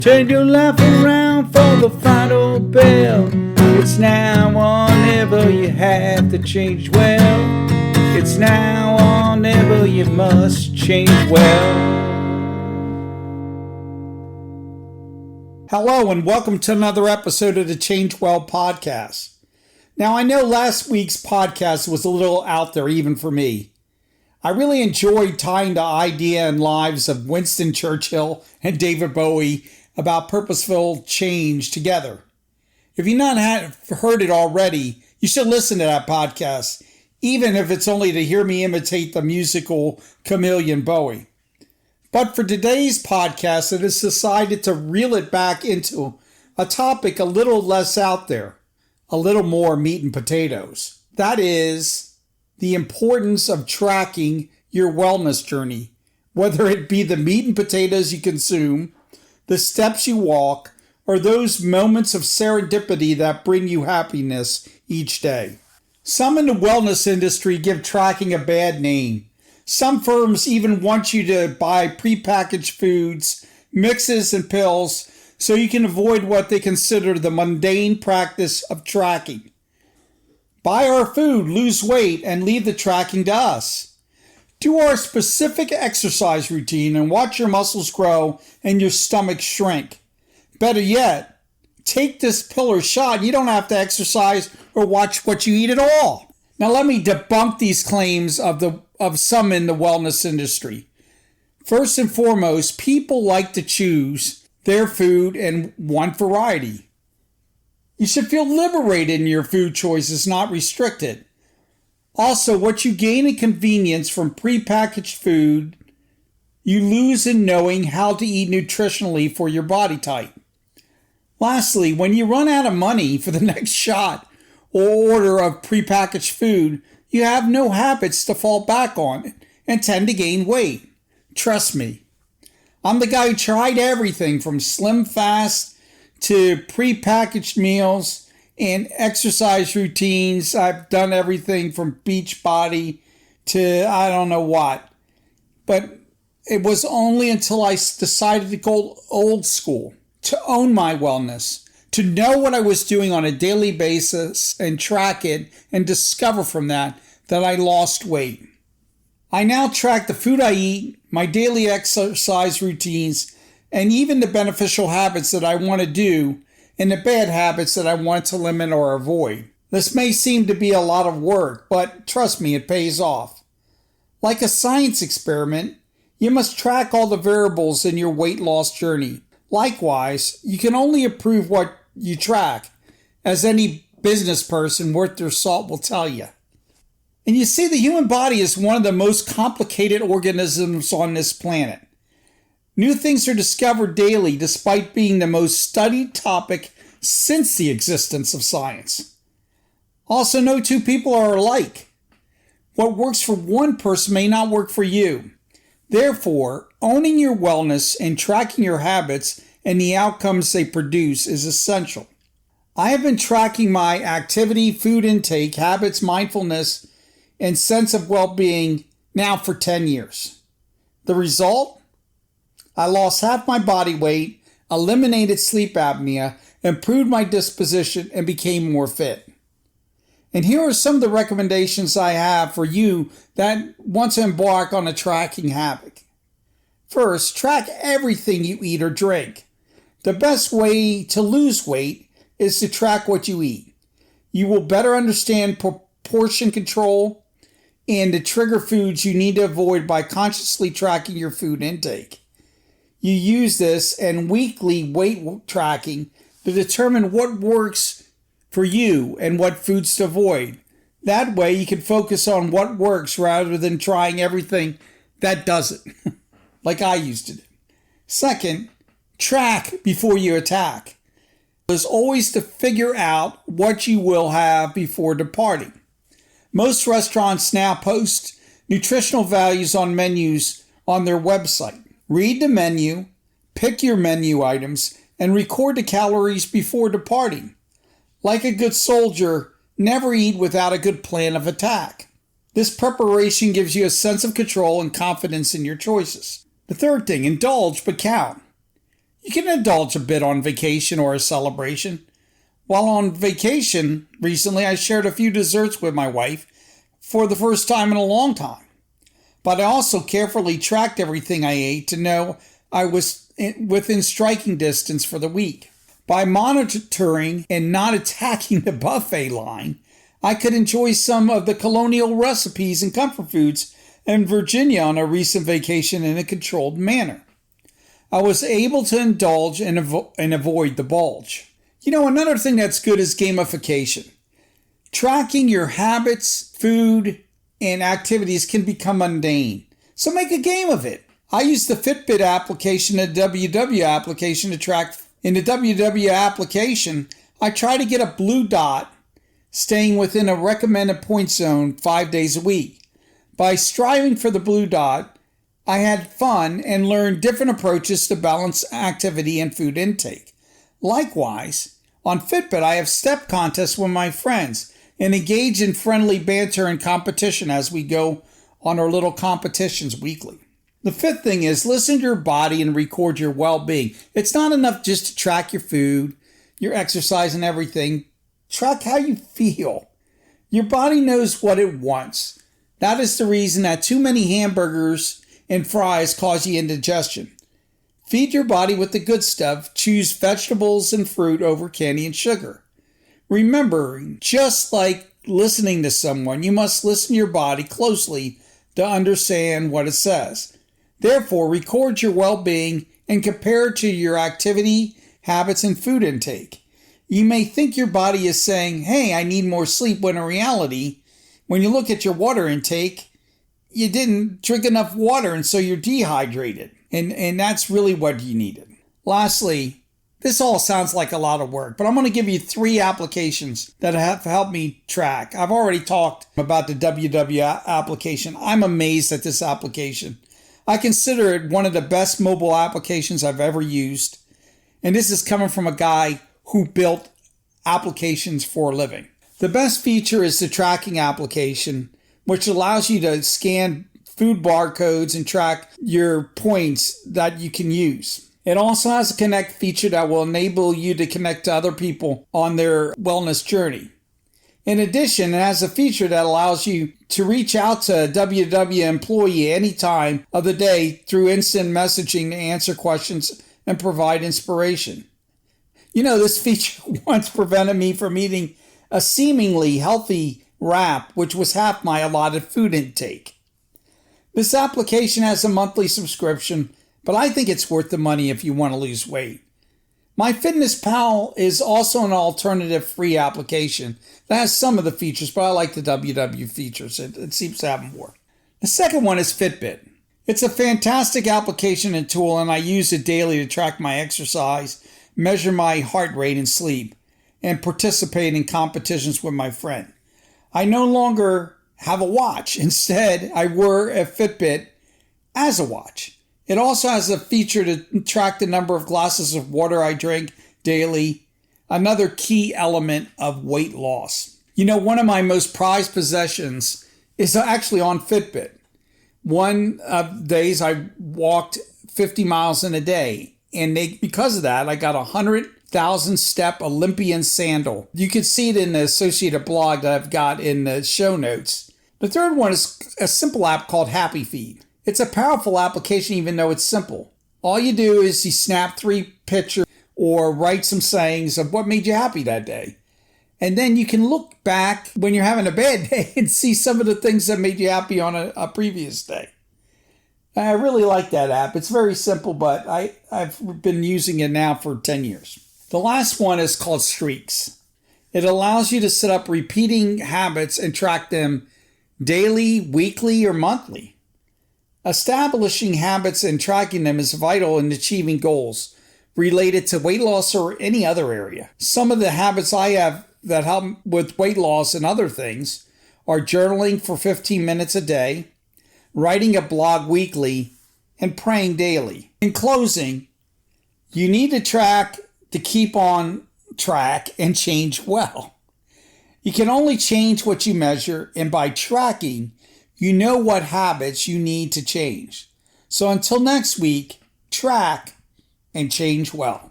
Turn your life around for the final bell. It's now or never, you have to change well. It's now or never, you must change well. Hello and welcome to another episode of the Change Well podcast. Now I know last week's podcast was a little out there even for me. I really enjoyed tying the idea and lives of Winston Churchill and David Bowie about purposeful change together. If you've not heard it already, you should listen to that podcast, even if it's only to hear me imitate the musical chameleon Bowie. But for today's podcast, it has decided to reel it back into a topic a little less out there, a little more meat and potatoes. That is the importance of tracking your wellness journey, whether it be the meat and potatoes you consume, the steps you walk, or those moments of serendipity that bring you happiness each day. Some in the wellness industry give tracking a bad name. Some firms even want you to buy prepackaged foods, mixes, and pills so you can avoid what they consider the mundane practice of tracking. Buy our food, lose weight, and leave the tracking to us. Do our specific exercise routine and watch your muscles grow and your stomach shrink. Better yet, take this pill or shot and you don't have to exercise or watch what you eat at all. Now let me debunk these claims of some in the wellness industry. First and foremost, people like to choose their food and want variety. You should feel liberated in your food choices, not restricted. Also, what you gain in convenience from prepackaged food, you lose in knowing how to eat nutritionally for your body type. Lastly, when you run out of money for the next shot or order of prepackaged food, you have no habits to fall back on and tend to gain weight. Trust me, I'm the guy who tried everything from slim fast to prepackaged meals and exercise routines. I've done everything from Beachbody to I don't know what. But it was only until I decided to go old school, to own my wellness, to know what I was doing on a daily basis and track it and discover from that I lost weight. I now track the food I eat, my daily exercise routines, and even the beneficial habits that I want to do and the bad habits that I want to limit or avoid. This may seem to be a lot of work, but trust me, it pays off. Like a science experiment, you must track all the variables in your weight loss journey. Likewise, you can only improve what you track, as any business person worth their salt will tell you. And you see, the human body is one of the most complicated organisms on this planet. New things are discovered daily despite being the most studied topic since the existence of science. Also, no two people are alike. What works for one person may not work for you. Therefore, owning your wellness and tracking your habits and the outcomes they produce is essential. I have been tracking my activity, food intake, habits, mindfulness, and sense of well-being now for 10 years. The result? I lost half my body weight, eliminated sleep apnea, improved my disposition, and became more fit. And here are some of the recommendations I have for you that want to embark on a tracking habit. First, track everything you eat or drink. The best way to lose weight is to track what you eat. You will better understand portion control and the trigger foods you need to avoid by consciously tracking your food intake. You use this and weekly weight tracking to determine what works for you and what foods to avoid. That way you can focus on what works rather than trying everything that doesn't, like I used to do. Second, track before you attack. Is always to figure out what you will have before departing. Most restaurants now post nutritional values on menus on their website. Read the menu, pick your menu items, and record the calories before departing. Like a good soldier, never eat without a good plan of attack. This preparation gives you a sense of control and confidence in your choices. The third thing, indulge but count. You can indulge a bit on vacation or a celebration. While on vacation recently, I shared a few desserts with my wife for the first time in a long time. But I also carefully tracked everything I ate to know I was within striking distance for the week. By monitoring and not attacking the buffet line, I could enjoy some of the colonial recipes and comfort foods in Virginia on a recent vacation in a controlled manner. I was able to indulge and avoid the bulge. Another thing that's good is gamification. Tracking your habits, food, and activities can become mundane. So make a game of it. I use the Fitbit application and WW application to track. In the WW application, I try to get a blue dot, staying within a recommended point zone 5 days a week. By striving for the blue dot, I had fun and learned different approaches to balance activity and food intake. Likewise, on Fitbit, I have step contests with my friends and engage in friendly banter and competition as we go on our little competitions weekly. The fifth thing is listen to your body and record your well-being. It's not enough just to track your food, your exercise, and everything. Track how you feel. Your body knows what it wants. That is the reason that too many hamburgers and fries cause you indigestion. Feed your body with the good stuff. Choose vegetables and fruit over candy and sugar. Remember, just like listening to someone, you must listen to your body closely to understand what it says. Therefore, record your well-being and compare it to your activity, habits, and food intake. You may think your body is saying, hey, I need more sleep, when in reality, when you look at your water intake, you didn't drink enough water and so you're dehydrated. And that's really what you needed. Lastly, this all sounds like a lot of work, but I'm going to give you 3 applications that have helped me track. I've already talked about the WW application. I'm amazed at this application. I consider it one of the best mobile applications I've ever used. And this is coming from a guy who built applications for a living. The best feature is the tracking application, which allows you to scan food barcodes and track your points that you can use. It also has a connect feature that will enable you to connect to other people on their wellness journey. In addition, it has a feature that allows you to reach out to a WW employee any time of the day through instant messaging to answer questions and provide inspiration. This feature once prevented me from eating a seemingly healthy wrap, which was half my allotted food intake. This application has a monthly subscription, but I think it's worth the money if you want to lose weight. MyFitnessPal is also an alternative free application that has some of the features, but I like the WW features. It seems to have more. The second one is Fitbit. It's a fantastic application and tool, and I use it daily to track my exercise, measure my heart rate and sleep, and participate in competitions with my friend. I no longer have a watch. Instead, I wear a Fitbit as a watch. It also has a feature to track the number of glasses of water I drink daily, another key element of weight loss. One of my most prized possessions is actually on Fitbit. One of the days I walked 50 miles in a day, and because of that, I got 100,000 step Olympian sandal. You can see it in the associated blog that I've got in the show notes. The third one is a simple app called Happy Feed. It's a powerful application even though it's simple. All you do is you snap 3 pictures or write some sayings of what made you happy that day. And then you can look back when you're having a bad day and see some of the things that made you happy on a previous day. I really like that app. It's very simple, but I've been using it now for 10 years. The last one is called Streaks. It allows you to set up repeating habits and track them daily, weekly, or monthly. Establishing habits and tracking them is vital in achieving goals related to weight loss or any other area. Some of the habits I have that help with weight loss and other things are journaling for 15 minutes a day, writing a blog weekly, and praying daily. In closing, you need to track to keep on track and change well. You can only change what you measure, and by tracking, you know what habits you need to change. So until next week, track and change well.